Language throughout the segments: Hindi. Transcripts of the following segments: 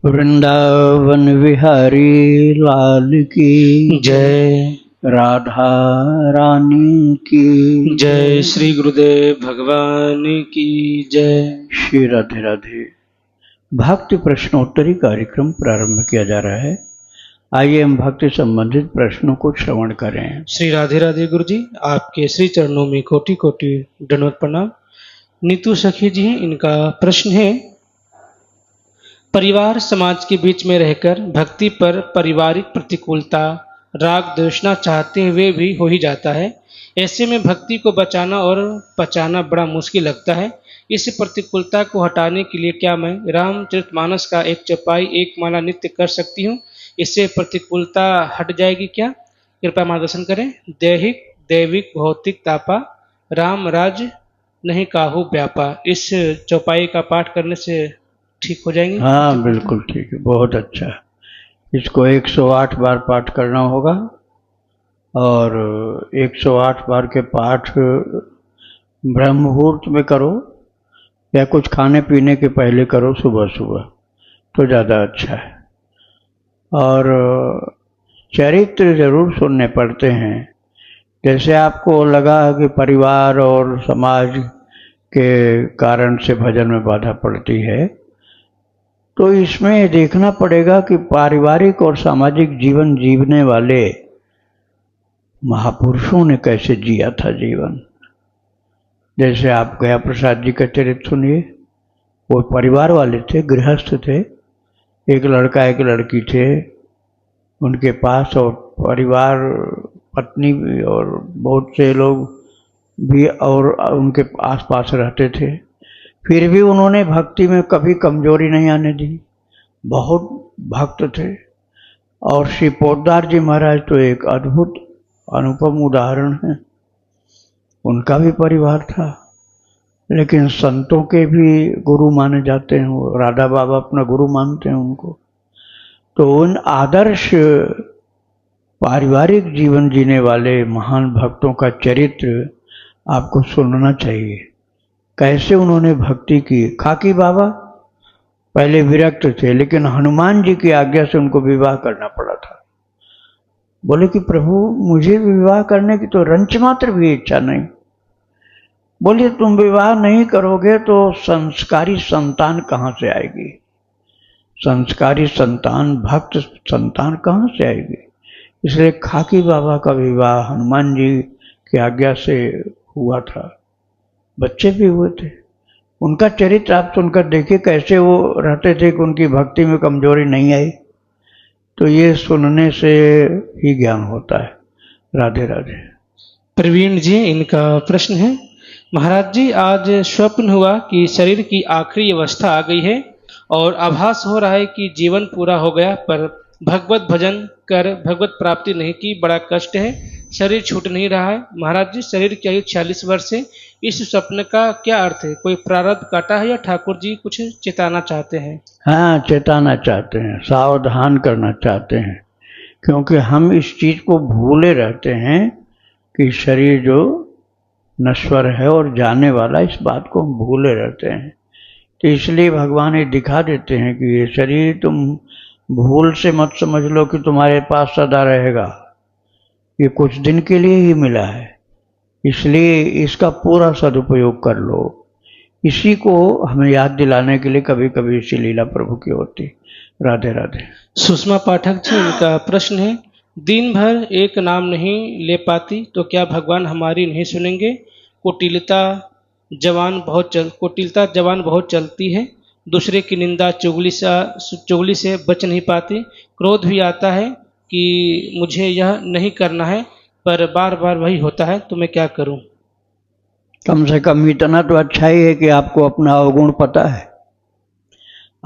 वृंदावन विहारी लाल की जय। राधा रानी की जय। श्री गुरुदेव भगवान की जय। श्री राधे राधे। भक्ति प्रश्नोत्तरी कार्यक्रम प्रारंभ किया जा रहा है। आइए हम भक्ति संबंधित प्रश्नों को श्रवण करें। श्री राधे राधे गुरु जी, आपके श्री चरणों में कोटि कोटि दंडवत प्रणाम। नीतू सखी जी, इनका प्रश्न है, परिवार समाज के बीच में रहकर भक्ति पर पारिवारिक प्रतिकूलता, राग द्वेषना चाहते हुए भी हो ही जाता है। ऐसे में भक्ति को बचाना और पचाना बड़ा मुश्किल लगता है। इस प्रतिकूलता को हटाने के लिए क्या मैं रामचरितमानस का एक चौपाई एक माला नित्य कर सकती हूँ? इससे प्रतिकूलता हट जाएगी क्या? कृपया मार्गदर्शन करें। दैहिक दैविक भौतिक तापा, राम राज नहीं काहू व्यापा। इस चौपाई का पाठ करने से ठीक हो जाएंगे? हाँ बिल्कुल ठीक है, बहुत अच्छा। इसको 108 बार पाठ करना होगा और 108 बार के पाठ ब्रह्म मुहूर्त में करो या कुछ खाने पीने के पहले करो, सुबह सुबह, तो ज़्यादा अच्छा है। और चरित्र जरूर सुनने पड़ते हैं। जैसे आपको लगा कि परिवार और समाज के कारण से भजन में बाधा पड़ती है, तो इसमें देखना पड़ेगा कि पारिवारिक और सामाजिक जीवन जीने वाले महापुरुषों ने कैसे जिया था जीवन। जैसे आप गया प्रसाद जी का चरित्र सुनिए, वो परिवार वाले थे, गृहस्थ थे, एक लड़का एक लड़की थे उनके पास, और परिवार पत्नी भी और बहुत से लोग भी और उनके आसपास रहते थे। फिर भी उन्होंने भक्ति में कभी कमजोरी नहीं आने दी, बहुत भक्त थे। और श्री पोद्दार जी महाराज तो एक अद्भुत अनुपम उदाहरण है। उनका भी परिवार था, लेकिन संतों के भी गुरु माने जाते हैं, वो राधा बाबा अपना गुरु मानते हैं उनको। तो उन आदर्श पारिवारिक जीवन जीने वाले महान भक्तों का चरित्र आपको सुनना चाहिए, कैसे उन्होंने भक्ति की। खाकी बाबा पहले विरक्त थे, लेकिन हनुमान जी की आज्ञा से उनको विवाह करना पड़ा था। बोले कि प्रभु मुझे विवाह करने की तो रंच मात्र भी इच्छा नहीं। बोलिए तुम विवाह नहीं करोगे तो संस्कारी संतान कहाँ से आएगी? संस्कारी संतान, भक्त संतान कहाँ से आएगी? इसलिए खाकी बाबा का विवाह हनुमान जी की आज्ञा से हुआ था, बच्चे भी हुए थे। उनका चरित्र आप सुनकर देखिए, कैसे वो रहते थे कि उनकी भक्ति में कमजोरी नहीं आई। तो ये सुनने से ही ज्ञान होता है। राधे राधे। प्रवीण जी, इनका प्रश्न है, महाराज जी आज स्वप्न हुआ कि शरीर की आखिरी अवस्था आ गई है और आभास हो रहा है कि जीवन पूरा हो गया, पर भगवत भजन कर भगवत प्राप्ति नहीं की, बड़ा कष्ट है, शरीर छूट नहीं रहा है। महाराज जी, शरीर की आयु 46 वर्ष है, इस स्वप्न का क्या अर्थ है? कोई प्रारब्ध काटा है या ठाकुर जी कुछ चेताना चाहते हैं? हाँ, चेताना चाहते हैं, सावधान करना चाहते हैं, क्योंकि हम इस चीज को भूले रहते हैं कि शरीर जो नश्वर है और जाने वाला, इस बात को हम भूले रहते हैं। तो इसलिए भगवान ये दिखा देते हैं कि ये शरीर तुम भूल से मत समझ लो कि तुम्हारे पास सदा रहेगा, ये कुछ दिन के लिए ही मिला है, इसलिए इसका पूरा सदुपयोग कर लो। इसी को हमें याद दिलाने के लिए कभी कभी इसी लीला प्रभु की होती। राधे राधे। सुषमा पाठक जी, इनका प्रश्न है, दिन भर एक नाम नहीं ले पाती तो क्या भगवान हमारी नहीं सुनेंगे? कुटिलता जवान बहुत चलती है, दूसरे की निंदा चुगली से बच नहीं पाती, क्रोध भी आता है कि मुझे यह नहीं करना है, पर बार बार वही होता है, तो मैं क्या करूं? कम से कम इतना तो अच्छा ही है कि आपको अपना अवगुण पता है।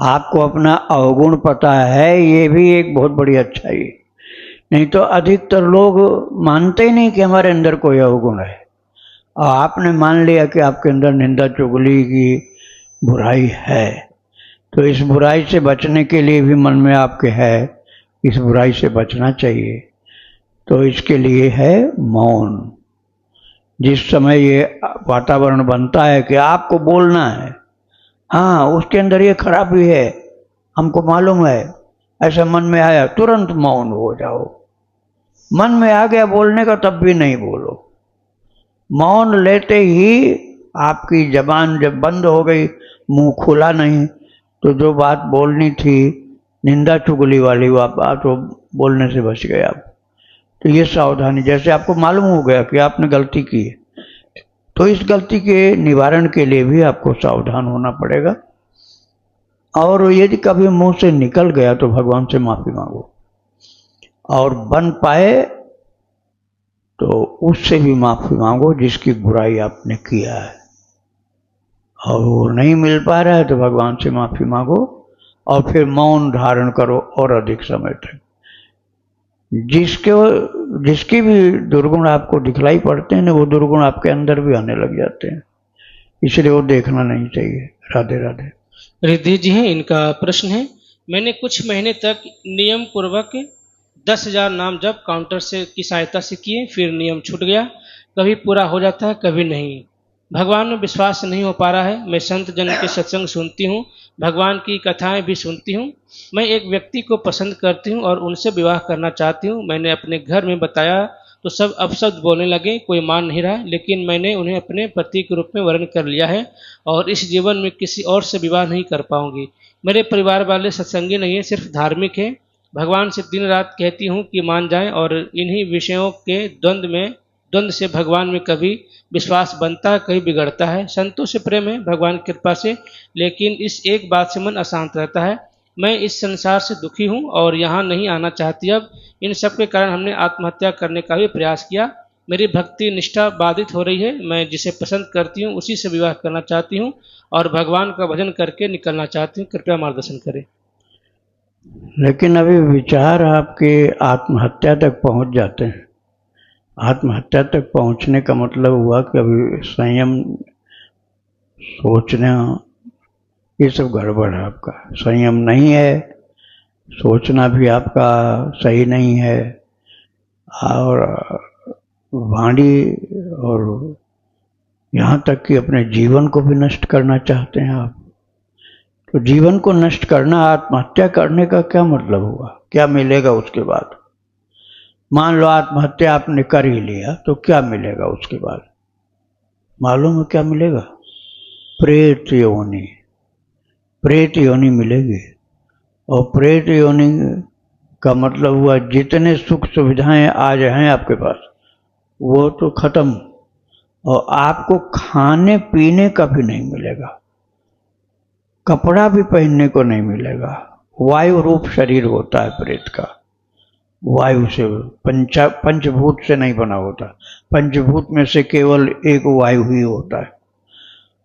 आपको अपना अवगुण पता है, ये भी एक बहुत बड़ी अच्छाई है। नहीं तो अधिकतर लोग मानते ही नहीं कि हमारे अंदर कोई अवगुण है, और आपने मान लिया कि आपके अंदर निंदा चुगली की बुराई है। तो इस बुराई से बचने के लिए भी मन में आपके है, इस बुराई से बचना चाहिए। तो इसके लिए है मौन। जिस समय ये वातावरण बनता है कि आपको बोलना है, हाँ उसके अंदर ये खराबी है, हमको मालूम है, ऐसा मन में आया तुरंत मौन हो जाओ। मन में आ गया बोलने का तब भी नहीं बोलो। मौन लेते ही आपकी जबान जब बंद हो गई, मुंह खुला नहीं, तो जो बात बोलनी थी निंदा चुगली वाली वो बात वो बोलने से बच गए आप। तो ये सावधानी, जैसे आपको मालूम हो गया कि आपने गलती की है, तो इस गलती के निवारण के लिए भी आपको सावधान होना पड़ेगा। और यदि कभी मुंह से निकल गया तो भगवान से माफी मांगो, और बन पाए तो उससे भी माफी मांगो जिसकी बुराई आपने किया है। और वो नहीं मिल पा रहा है तो भगवान से माफी मांगो और फिर मौन धारण करो और अधिक समय तक। जिसके भी दुर्गुण आपको दिखलाई पड़ते हैं ना, वो दुर्गुण आपके अंदर भी आने लग जाते हैं, इसलिए वो देखना नहीं चाहिए। राधे राधे। रिद्धि जी हैं, इनका प्रश्न है, मैंने कुछ महीने तक नियम पूर्वक 10,000 नाम जब काउंटर से की सहायता से किए, फिर नियम छूट गया, कभी पूरा हो जाता है कभी नहीं। भगवान में विश्वास नहीं हो पा रहा है। मैं संत जन के सत्संग सुनती हूँ, भगवान की कथाएं भी सुनती हूँ। मैं एक व्यक्ति को पसंद करती हूँ और उनसे विवाह करना चाहती हूँ। मैंने अपने घर में बताया तो सब अपशब्द बोलने लगे, कोई मान नहीं रहा, लेकिन मैंने उन्हें अपने पति के रूप में वर्ण कर लिया है और इस जीवन में किसी और से विवाह नहीं कर पाऊंगी। मेरे परिवार वाले सत्संगी नहीं है, सिर्फ धार्मिक है। भगवान से दिन रात कहती हूँ कि मान जाएं और इन्हीं विषयों के द्वंद्व से भगवान में कभी विश्वास बनता है, कहीं बिगड़ता है। संतों से प्रेम है भगवान की कृपा से, लेकिन इस एक बात से मन अशांत रहता है। मैं इस संसार से दुखी हूँ और यहाँ नहीं आना चाहती। अब इन सब के कारण हमने आत्महत्या करने का भी प्रयास किया। मेरी भक्ति निष्ठा बाधित हो रही है। मैं जिसे पसंद करती हूँ उसी से विवाह करना चाहती हूँ और भगवान का भजन करके निकलना चाहती हूँ। कृपया मार्गदर्शन करें। लेकिन अभी विचार आपके आत्महत्या तक पहुंच जाते हैं। आत्महत्या तक पहुंचने का मतलब हुआ कि अभी संयम, सोचना, ये सब गड़बड़ है। आपका संयम नहीं है, सोचना भी आपका सही नहीं है, और वाणी और यहाँ तक कि अपने जीवन को भी नष्ट करना चाहते हैं आप। तो जीवन को नष्ट करना, आत्महत्या करने का क्या मतलब हुआ? क्या मिलेगा उसके बाद? मान लो आत्महत्या आपने कर ही लिया तो क्या मिलेगा उसके बाद? मालूम है क्या मिलेगा? प्रेत योनि। प्रेत योनि मिलेगी। और प्रेत योनि का मतलब हुआ जितने सुख सुविधाएं आज हैं आपके पास वो तो खत्म, और आपको खाने पीने का भी नहीं मिलेगा, कपड़ा भी पहनने को नहीं मिलेगा। वायु रूप शरीर होता है प्रेत का, वायु से, पंचभूत से नहीं बना होता। पंचभूत में से केवल एक वायु ही होता है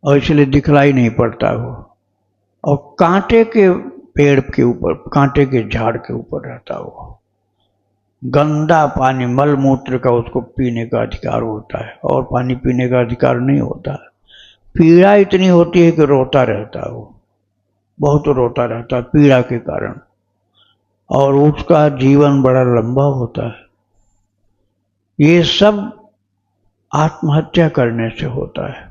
और इसलिए दिखलाई नहीं पड़ता वो। और कांटे के पेड़ के ऊपर, कांटे के झाड़ के ऊपर रहता वो। गंदा पानी, मल मूत्र का उसको पीने का अधिकार होता है और पानी पीने का अधिकार नहीं होता है। पीड़ा इतनी होती है कि रोता रहता है वो, बहुत रोता रहता है पीड़ा के कारण, और उसका जीवन बड़ा लंबा होता है। ये सब आत्महत्या करने से होता है।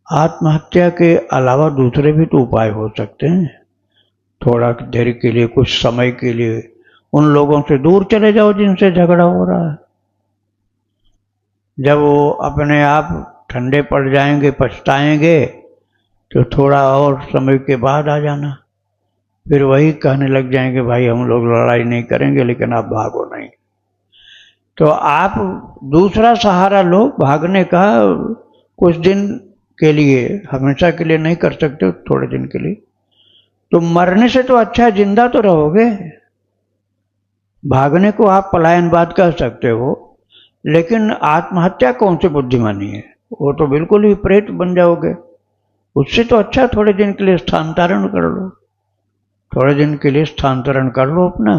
आत्महत्या के अलावा दूसरे भी तो उपाय हो सकते हैं। थोड़ा देर के लिए, कुछ समय के लिए उन लोगों से दूर चले जाओ जिनसे झगड़ा हो रहा है। जब वो अपने आप ठंडे पड़ जाएंगे, पछताएंगे, तो थोड़ा और समय के बाद आ जाना। फिर वही कहने लग जाएंगे भाई हम लोग लड़ाई नहीं करेंगे, लेकिन आप भागो नहीं। तो आप दूसरा सहारा लो भागने का, कुछ दिन के लिए, हमेशा के लिए नहीं कर सकते, थोड़े दिन के लिए। तो मरने से तो अच्छा जिंदा तो रहोगे। भागने को आप पलायनवाद कह सकते हो, लेकिन आत्महत्या कौन सी बुद्धिमानी है? वो तो बिल्कुल ही प्रेत बन जाओगे। उससे तो अच्छा थोड़े दिन के लिए स्थानांतरण कर लो, थोड़े दिन के लिए स्थानांतरण कर लो अपना,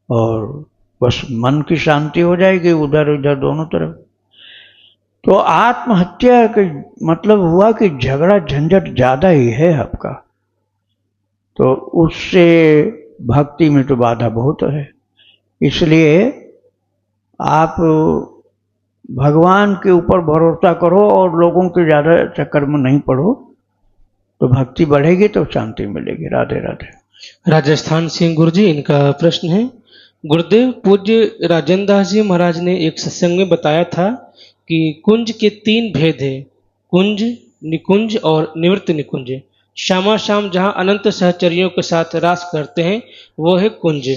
और बस मन की शांति हो जाएगी उधर इधर दोनों तरफ। तो आत्महत्या का मतलब हुआ कि झगड़ा झंझट ज्यादा ही है आपका, तो उससे भक्ति में तो बाधा बहुत है। इसलिए आप भगवान के ऊपर भरोसा करो और लोगों के ज्यादा चक्कर में नहीं पड़ो। तो भक्ति बढ़ेगी तो शांति मिलेगी। राधे राधे। राजस्थान सिंह गुरु जी, इनका प्रश्न है, गुरुदेव पूज्य राजेंद्र दास जी महाराज ने एक सत्संग में बताया था कि कुंज के 3 भेद है, कुंज, निकुंज और निवृत्त निकुंज। श्यामा श्याम जहाँ अनंत सहचरियों के साथ रास करते हैं वो है कुंज,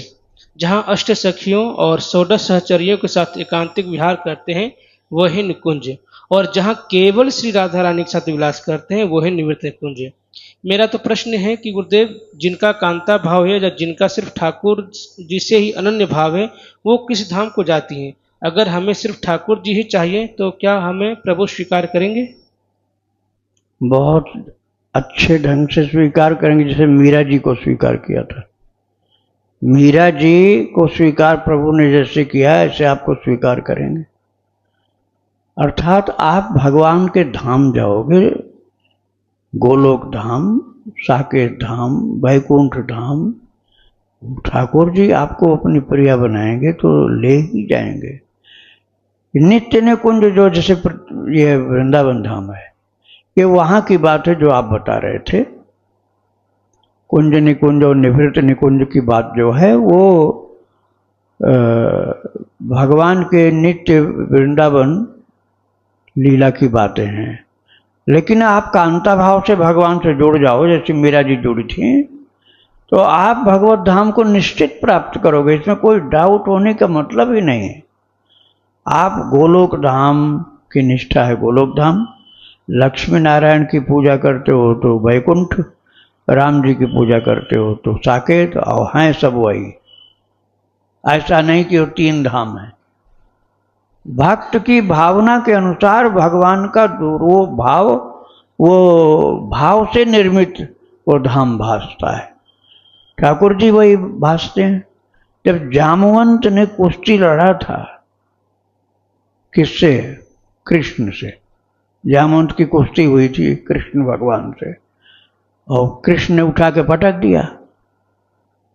जहाँ अष्ट सखियों और 16 सहचरियों के साथ एकांतिक विहार करते हैं वो है निकुंज, और जहाँ केवल श्री राधा रानी के साथ विलास करते हैं वो है निवृत्त निकुंज। मेरा तो प्रश्न है कि गुरुदेव, जिनका कांता भाव है या जिनका सिर्फ ठाकुर जी से ही अनन्य भाव है वो किस धाम को जाती हैं? अगर हमें सिर्फ ठाकुर जी ही चाहिए तो क्या हमें प्रभु स्वीकार करेंगे? बहुत अच्छे ढंग से स्वीकार करेंगे, जैसे मीरा जी को स्वीकार किया था। मीरा जी को स्वीकार प्रभु ने जैसे किया ऐसे आपको स्वीकार करेंगे। अर्थात आप भगवान के धाम जाओगे, गोलोक धाम, साकेत धाम, वैकुंठ धाम, ठाकुर जी आपको अपनी प्रिया बनाएंगे तो ले ही जाएंगे। नित्य निकुंज जो जैसे ये वृंदावन धाम है, ये वहाँ की बात है जो आप बता रहे थे। कुंज निकुंज और निवृत्त निकुंज की बात जो है वो भगवान के नित्य वृंदावन लीला की बातें हैं। लेकिन आप कांता भाव से भगवान से जुड़ जाओ, जैसे मीरा जी जुड़ी थी, तो आप भगवत धाम को निश्चित प्राप्त करोगे। इसमें कोई डाउट होने का मतलब ही नहीं है। आप गोलोक धाम की निष्ठा है गोलोक धाम, लक्ष्मी नारायण की पूजा करते हो तो वैकुंठ, राम जी की पूजा करते हो तो साकेत, और हैं सब वही। ऐसा नहीं कि वो 3 धाम है। भक्त की भावना के अनुसार भगवान का वो भाव से निर्मित वो धाम भासता है। ठाकुर जी वही भासते हैं। जब जामवंत ने कुश्ती लड़ा था, किससे? कृष्ण से। जामवंत की कुश्ती हुई थी कृष्ण भगवान से, और कृष्ण ने उठा के पटक दिया।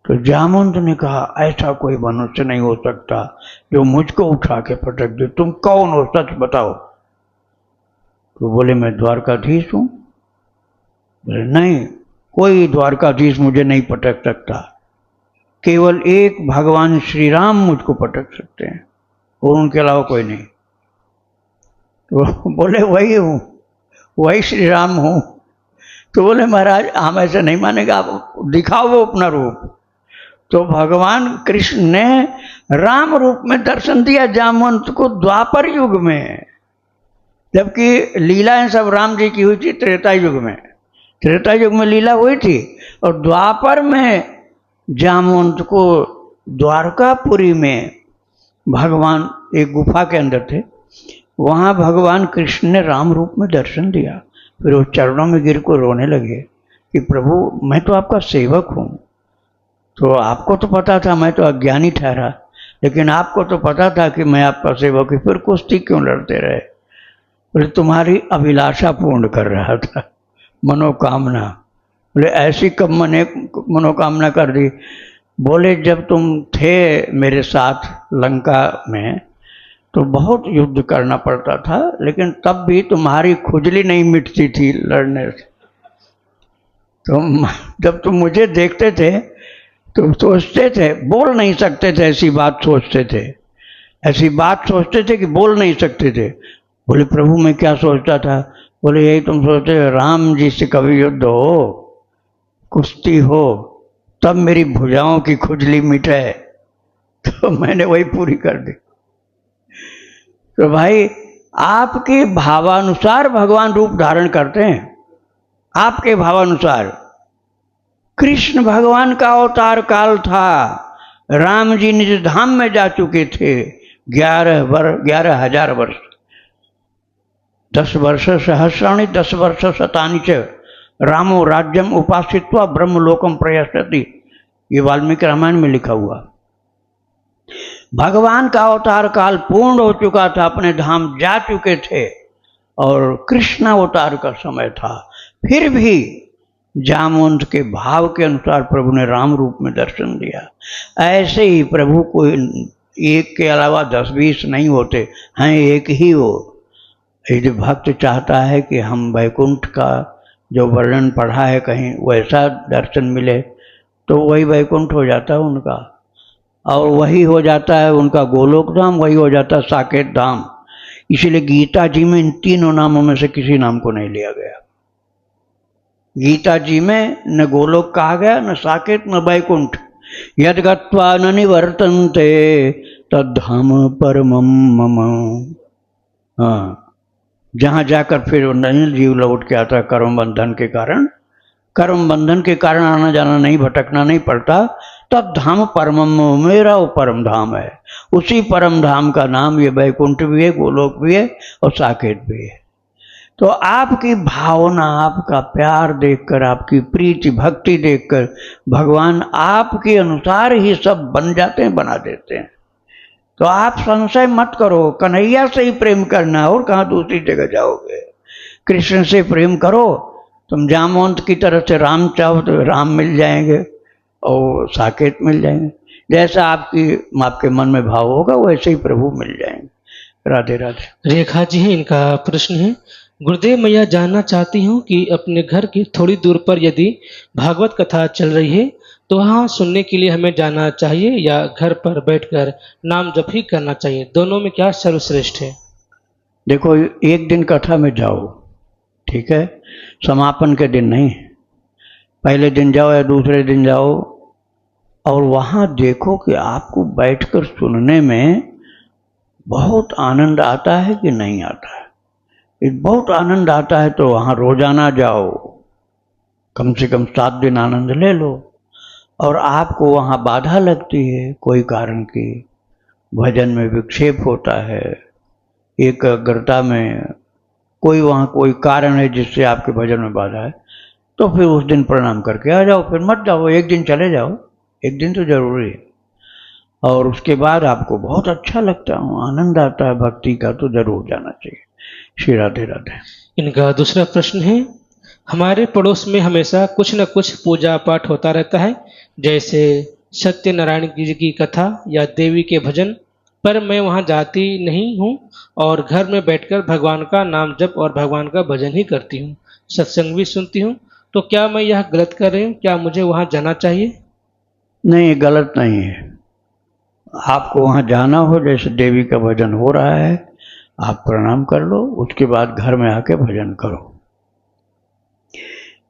तो जामवंत ने कहा, ऐसा कोई मनुष्य नहीं हो सकता जो मुझको उठा के पटक दे, तुम कौन हो, सच बताओ। तो बोले, मैं द्वारकाधीश हूं। बोले, नहीं, कोई द्वारकाधीश मुझे नहीं पटक सकता, केवल एक भगवान श्री राम मुझको पटक सकते हैं, और उनके अलावा कोई नहीं। तो बोले, वही हूं, वही श्री राम हूं। तो बोले, महाराज हम ऐसे नहीं मानेगा, आप दिखाओ वो अपना रूप। तो भगवान कृष्ण ने राम रूप में दर्शन दिया जामवंत को द्वापर युग में, जबकि लीलाएं सब राम जी की हुई थी त्रेता युग में। त्रेता युग में लीला हुई थी, और द्वापर में जामवंत को द्वारकापुरी में भगवान एक गुफा के अंदर थे, वहाँ भगवान कृष्ण ने राम रूप में दर्शन दिया। फिर वो चरणों में गिर को रोने लगे कि प्रभु, मैं तो आपका सेवक हूँ, तो आपको तो पता था, मैं तो अज्ञानी ठहरा, लेकिन आपको तो पता था कि मैं आपका सेवक हूँ, फिर कुश्ती क्यों लड़ते रहे? बोले, तुम्हारी अभिलाषा पूर्ण कर रहा था, मनोकामना। बोले, ऐसी कब मनोकामना कर दी? बोले, जब तुम थे मेरे साथ लंका में तो बहुत युद्ध करना पड़ता था, लेकिन तब भी तुम्हारी खुजली नहीं मिटती थी लड़ने से। जब तुम मुझे देखते थे तो सोचते थे, बोल नहीं सकते थे, ऐसी बात सोचते थे, ऐसी बात सोचते थे कि बोल नहीं सकते थे। बोले, प्रभु मैं क्या सोचता था? बोले, यही तुम सोचते राम जी से कभी युद्ध हो, कुश्ती हो, तब मेरी भुजाओं की खुजली मिटे। तो मैंने वही पूरी कर दी। तो भाई, आपके भावानुसार भगवान रूप धारण करते हैं, आपके भावानुसार। कृष्ण भगवान का अवतार काल था, राम जी निज धाम में जा चुके थे 11,000 वर्ष। 10 वर्ष सहस्राणि 10 वर्ष शतानि च रामो राज्यम उपासित्वा ब्रह्मलोकम प्रयस्यति, ये वाल्मीकि रामायण में लिखा हुआ। भगवान का अवतार काल पूर्ण हो चुका था, अपने धाम जा चुके थे, और कृष्ण अवतार का समय था। फिर भी जामवंत के भाव के अनुसार प्रभु ने राम रूप में दर्शन दिया। ऐसे ही प्रभु को एक के अलावा 10-20 नहीं होते हैं, एक ही हो। यदि भक्त चाहता है कि हम वैकुंठ का जो वर्णन पढ़ा है कहीं वैसा दर्शन मिले तो वही वैकुंठ हो जाता है उनका, और वही हो जाता है उनका गोलोक धाम, वही हो जाता है साकेत धाम। इसीलिए गीता जी में इन तीनों नामों में से किसी नाम को नहीं लिया गया। गीता जी में न गोलोक कहा गया, न साकेत, न वैकुंठ। यद गत्वा न निवर्तन्ते तद्धाम परमं मम। हाँ, जहाँ जाकर फिर नहीं जीव लौट के आता कर्म बंधन के कारण, कर्म बंधन के कारण आना जाना नहीं, भटकना नहीं पड़ता, तब धाम परमम, मेरा वो परम धाम है। उसी परम धाम का नाम ये वैकुंठ भी है, गोलोक भी है और साकेत भी है। तो आपकी भावना, आपका प्यार देखकर, आपकी प्रीति भक्ति देखकर भगवान आपके अनुसार ही सब बन जाते हैं, बना देते हैं। तो आप संशय मत करो, कन्हैया से ही प्रेम करना, और कहाँ दूसरी जगह जाओगे। कृष्ण से प्रेम करो, तुम जामवंत की तरह से राम चाहो तो राम मिल जाएंगे और साकेत मिल जाएंगे। जैसा आपके मन में भाव होगा वैसे ही प्रभु मिल जाएंगे। राधे राधे। रेखा जी है, इनका प्रश्न है, गुरुदेव मैं यह जानना चाहती हूँ कि अपने घर के थोड़ी दूर पर यदि भागवत कथा चल रही है तो वहाँ सुनने के लिए हमें जाना चाहिए या घर पर बैठकर नाम जप ही करना चाहिए? दोनों में क्या सर्वश्रेष्ठ है? देखो, एक दिन कथा में जाओ, ठीक है, समापन के दिन नहीं। पहले दिन जाओ या दूसरे दिन जाओ और वहाँ देखो कि आपको बैठकर सुनने में बहुत आनंद आता है कि नहीं आता है। बहुत आनंद आता है तो वहाँ रोजाना जाओ, कम से कम 7 दिन आनंद ले लो। और आपको वहाँ बाधा लगती है कोई कारण की, भजन में विक्षेप होता है, एकाग्रता में कोई वहाँ कोई कारण है जिससे आपके भजन में बाधा है, तो फिर उस दिन प्रणाम करके आ जाओ, फिर मत जाओ। एक दिन चले जाओ, एक दिन तो जरूरी है। और उसके बाद आपको बहुत अच्छा लगता है, आनंद आता है भक्ति का, तो जरूर जाना चाहिए। श्री राधे राधे। इनका दूसरा प्रश्न है, हमारे पड़ोस में हमेशा कुछ न कुछ पूजा पाठ होता रहता है, जैसे सत्यनारायण जी की कथा या देवी के भजन, पर मैं वहां जाती नहीं हूं और घर में बैठकर भगवान का नाम जप और भगवान का भजन ही करती हूं, सत्संग भी सुनती हूं। तो क्या मैं यह गलत कर रही हूं? क्या मुझे वहां जाना चाहिए? नहीं, गलत नहीं है। आपको वहां जाना हो, जैसे देवी का भजन हो रहा है, आप प्रणाम कर लो, उसके बाद घर में आके भजन करो।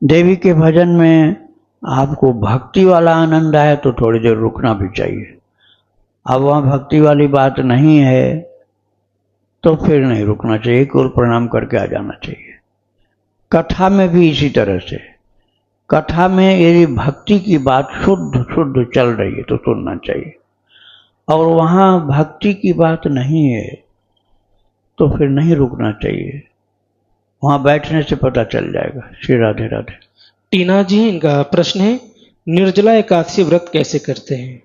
देवी के भजन में आपको भक्ति वाला आनंद आए तो थोड़ी देर रुकना भी चाहिए। अब वहाँ भक्ति वाली बात नहीं है तो फिर नहीं रुकना चाहिए, केवल प्रणाम करके आ जाना चाहिए। कथा में भी इसी तरह से, कथा में यदि भक्ति की बात शुद्ध शुद्ध चल रही है तो सुनना चाहिए, और वहाँ भक्ति की बात नहीं है तो फिर नहीं रुकना चाहिए, वहाँ बैठने से पता चल जाएगा। श्री राधे राधे। टीना जी, इनका प्रश्न है, निर्जला एकादशी व्रत कैसे करते हैं?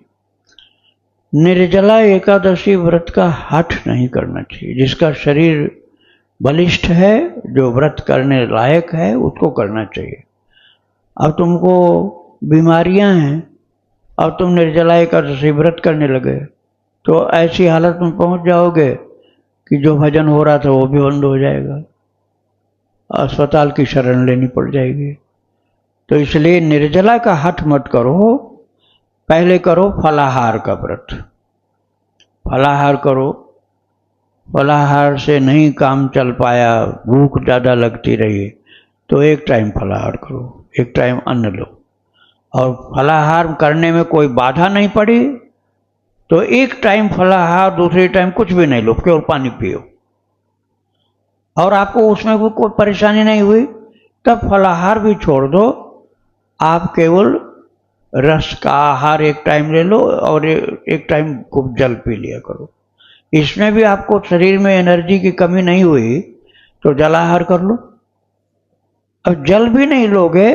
निर्जला एकादशी व्रत का हठ नहीं करना चाहिए। जिसका शरीर बलिष्ठ है, जो व्रत करने लायक है, उसको करना चाहिए। अब तुमको बीमारियां हैं और तुम निर्जला एकादशी व्रत करने लगे तो ऐसी हालत में पहुंच जाओगे कि जो भजन हो रहा था वो भी बंद हो जाएगा, अस्पताल की शरण लेनी पड़ जाएगी। तो इसलिए निर्जला का हठ मत करो, पहले करो फलाहार का व्रत। फलाहार करो, फलाहार से नहीं काम चल पाया, भूख ज़्यादा लगती रही, तो एक टाइम फलाहार करो, एक टाइम अन्न लो। और फलाहार करने में कोई बाधा नहीं पड़ी तो एक टाइम फलाहार, दूसरे टाइम कुछ भी नहीं लो, केवल पानी पियो, और आपको उसमें कोई परेशानी नहीं हुई, तब फलाहार भी छोड़ दो। आप केवल रस का आहार एक टाइम ले लो और एक टाइम खूब जल पी लिया करो। इसमें भी आपको शरीर में एनर्जी की कमी नहीं हुई तो जलाहार कर लो। अब जल भी नहीं लोगे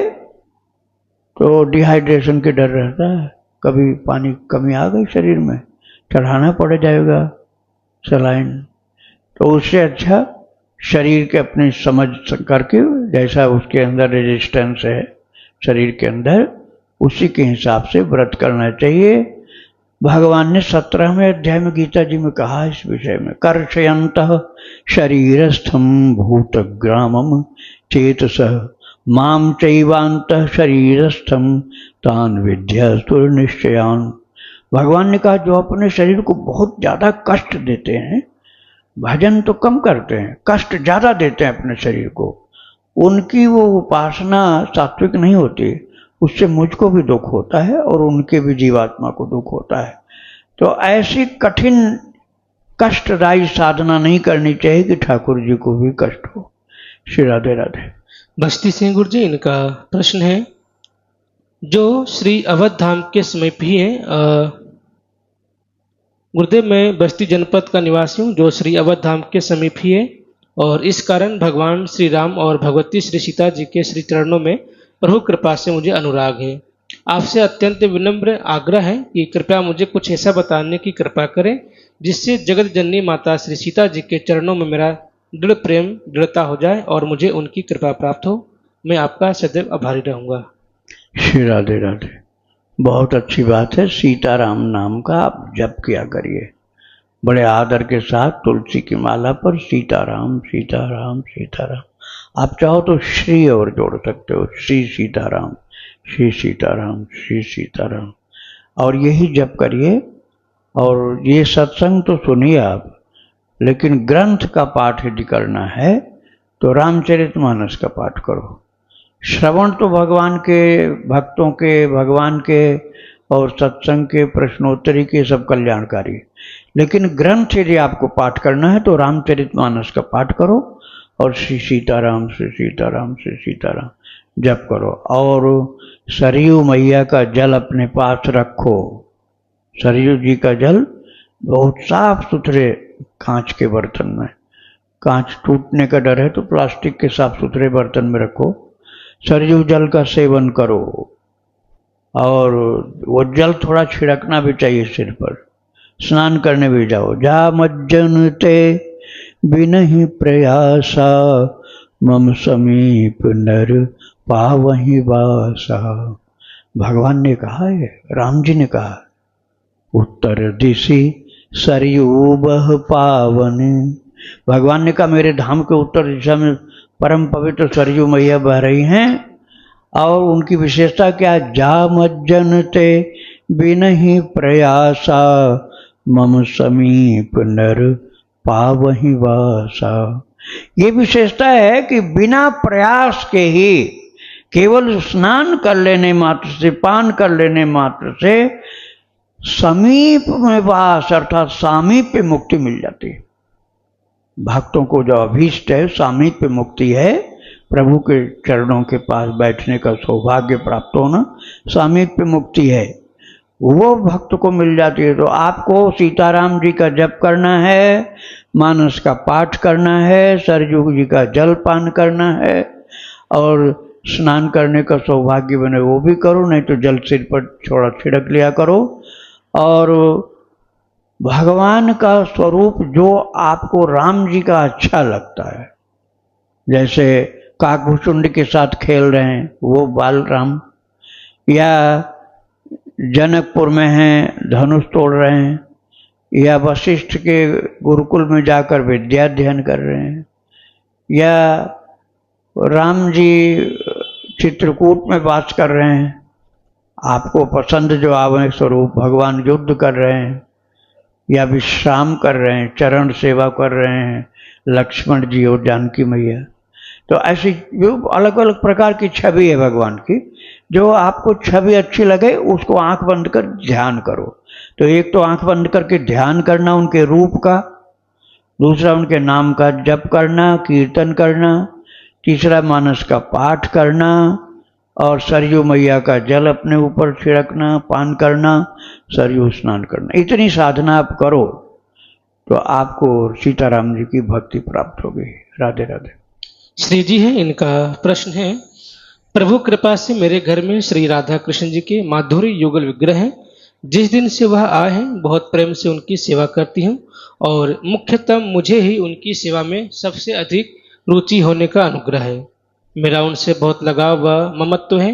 तो डिहाइड्रेशन के डर रहता है, कभी पानी कमी आ गई शरीर में, चढ़ाना पड़ जाएगा सलाइन। तो उससे अच्छा शरीर के अपनी समझ करके, जैसा उसके अंदर रेजिस्टेंस है शरीर के अंदर, उसी के हिसाब से व्रत करना चाहिए। भगवान ने 17वें अध्याय में गीता जी में कहा इस विषय में, कर्षयन्तः शरीरस्थं भूतग्रामं चेतसः माम चैवांतः शरीरस्थम तान विद्यासुर निश्चयान। भगवान ने कहा जो अपने शरीर को बहुत ज़्यादा कष्ट देते हैं, भजन तो कम करते हैं, कष्ट ज़्यादा देते हैं अपने शरीर को, उनकी वो उपासना सात्विक नहीं होती। उससे मुझको भी दुख होता है और उनके भी जीवात्मा को दुख होता है। तो ऐसी कठिन कष्टदायी साधना नहीं करनी चाहिए कि ठाकुर जी को भी कष्ट हो। श्री राधे राधे। बस्ती सिंह गुरु जी, इनका प्रश्न है, जो श्री अवध धाम के समीप ही है, गुरुदेव मैं बस्ती जनपद का निवासी हूँ जो श्री अवध धाम के समीप ही है, और इस कारण भगवान श्री राम और भगवती श्री सीता जी के श्री चरणों में प्रभु कृपा से मुझे अनुराग है। आपसे अत्यंत विनम्र आग्रह है कि कृपया मुझे कुछ ऐसा बताने की कृपा करें जिससे जगत जननी माता श्री सीता जी के चरणों में मेरा दृढ़ प्रेम दृढ़ता हो जाए और मुझे उनकी कृपा प्राप्त हो। मैं आपका सदैव आभारी रहूँगा। श्री राधे राधे। बहुत अच्छी बात है। सीताराम नाम का आप जप किया करिए बड़े आदर के साथ, तुलसी की माला पर सीताराम सीताराम सीताराम। आप चाहो तो श्री और जोड़ सकते हो, श्री सीताराम श्री सीताराम श्री सीताराम, और यही जप करिए। और ये सत्संग तो सुनिए आप, लेकिन ग्रंथ का पाठ यदि करना है तो रामचरितमानस का पाठ करो। श्रवण तो भगवान के भक्तों के, भगवान के और सत्संग के, प्रश्नोत्तरी के सब कल्याणकारी, लेकिन ग्रंथ यदि आपको पाठ करना है तो रामचरितमानस का पाठ करो और श्री सीताराम श्री सीताराम श्री सीताराम जप करो। और सरयू मैया का जल अपने पास रखो। सरयू जी का जल बहुत साफ सुथरे कांच के बर्तन में, कांच टूटने का डर है तो प्लास्टिक के साफ सुथरे बर्तन में रखो। सरयू जल का सेवन करो, और वो जल थोड़ा छिड़कना भी चाहिए सिर पर। स्नान करने भी जाओ। जा मज्जन ते बिनहि प्रयासा, मम समीप नर पावहि वासा। भगवान ने कहा है, राम जी ने कहा, उत्तर दिशि सरयू बह पावन। भगवान ने कहा मेरे धाम के उत्तर दिशा में परम पवित्र सरयू मैया बह रही हैं, और उनकी विशेषता क्या? जा मज्जन ते बिनहि प्रयासा, मम समीप नर पावहि वासा। ये विशेषता है कि बिना प्रयास के ही, केवल स्नान कर लेने मात्र से, पान कर लेने मात्र से समीप में वास अर्थात सामीप्य मुक्ति मिल जाती है। भक्तों को जो अभीष्ट है सामीप्य मुक्ति है, प्रभु के चरणों के पास बैठने का सौभाग्य प्राप्त होना सामीप्य मुक्ति है, वो भक्त को मिल जाती है। तो आपको सीताराम जी का जप करना है, मानस का पाठ करना है, सरयू जी का जल पान करना है, और स्नान करने का सौभाग्य बने वो भी करो, नहीं तो जल सिर पर थोड़ा छिड़क लिया करो। और भगवान का स्वरूप जो आपको राम जी का अच्छा लगता है, जैसे काकभूषुंड के साथ खेल रहे हैं वो बाल राम, या जनकपुर में हैं धनुष तोड़ रहे हैं, या वशिष्ठ के गुरुकुल में जाकर विद्या अध्ययन कर रहे हैं, या राम जी चित्रकूट में वास कर रहे हैं, आपको पसंद जो आवे स्वरूप भगवान युद्ध कर रहे हैं, या विश्राम कर रहे हैं, चरण सेवा कर रहे हैं लक्ष्मण जी और जानकी मैया। तो ऐसी जो अलग अलग प्रकार की छवि है भगवान की, जो आपको छवि अच्छी लगे उसको आंख बंद कर ध्यान करो। तो एक तो आंख बंद करके ध्यान करना उनके रूप का, दूसरा उनके नाम का जप करना, कीर्तन करना, तीसरा मानस का पाठ करना, और सरयू मैया का जल अपने ऊपर छिड़कना, पान करना, सरयू स्नान करना। इतनी साधना आप करो तो आपको सीताराम जी की भक्ति प्राप्त होगी। राधे राधे। श्री जी हैं, इनका प्रश्न है, प्रभु कृपा से मेरे घर में श्री राधा कृष्ण जी के माधुरी युगल विग्रह हैं। जिस दिन से वह आए हैं बहुत प्रेम से उनकी सेवा करती हूँ, और मुख्यतः मुझे ही उनकी सेवा में सबसे अधिक रुचि होने का अनुग्रह है। मेरा उनसे बहुत लगाव व ममत्व है।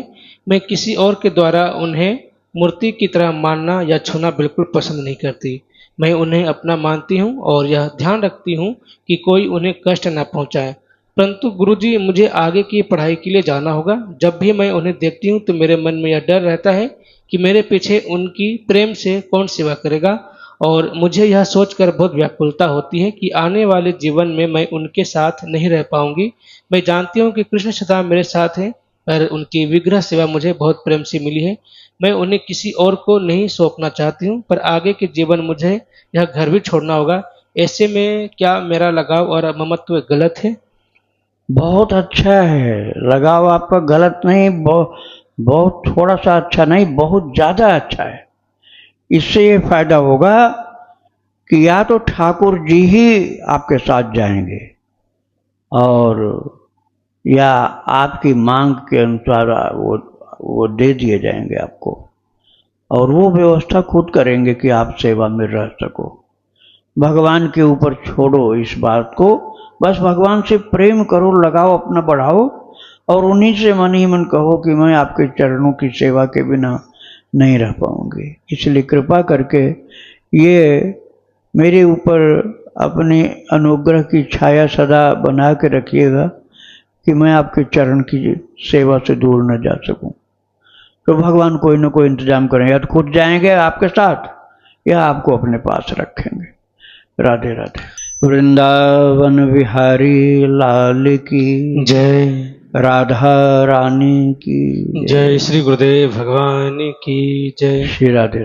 मैं किसी और के द्वारा उन्हें मूर्ति की तरह मानना या छूना बिल्कुल पसंद नहीं करती। मैं उन्हें अपना मानती हूँ और यह ध्यान रखती हूँ कि कोई उन्हें कष्ट न पहुँचाए। परंतु गुरुजी मुझे आगे की पढ़ाई के लिए जाना होगा। जब भी मैं उन्हें देखती हूँ तो मेरे मन में यह डर रहता है कि मेरे पीछे उनकी प्रेम से कौन सेवा करेगा, और मुझे यह सोचकर बहुत व्याकुलता होती है कि आने वाले जीवन में मैं उनके साथ नहीं रह पाऊंगी। मैं जानती हूँ कि कृष्ण सदा मेरे साथ हैं, पर उनकी विग्रह सेवा मुझे बहुत प्रेम से मिली है। मैं उन्हें किसी और को नहीं सौंपना चाहती हूँ, पर आगे के जीवन मुझे यह घर भी छोड़ना होगा। ऐसे में क्या मेरा लगाव और ममत्व गलत है? बहुत अच्छा है, लगाव आपका गलत नहीं, बहुत थोड़ा सा अच्छा नहीं, बहुत ज़्यादा अच्छा है। इससे ये फायदा होगा कि या तो ठाकुर जी ही आपके साथ जाएंगे और या आपकी मांग के अनुसार वो दे दिए जाएंगे आपको, और वो व्यवस्था खुद करेंगे कि आप सेवा में रह सको। भगवान के ऊपर छोड़ो इस बात को, बस भगवान से प्रेम करो, लगाओ अपना बढ़ाओ, और उन्हीं से मन ही मन कहो कि मैं आपके चरणों की सेवा के बिना नहीं रह पाऊंगी। इसलिए कृपा करके ये मेरे ऊपर अपने अनुग्रह की छाया सदा बना के रखिएगा कि मैं आपके चरण की सेवा से दूर न जा सकूं। तो भगवान कोई ना कोई इंतजाम करेंगे, या तो खुद जाएंगे आपके साथ या आपको अपने पास रखेंगे। राधे राधे। वृंदावन बिहारी लाल की जय। राधा रानी की जय। श्री गुरुदेव भगवान की जय। श्री राधे।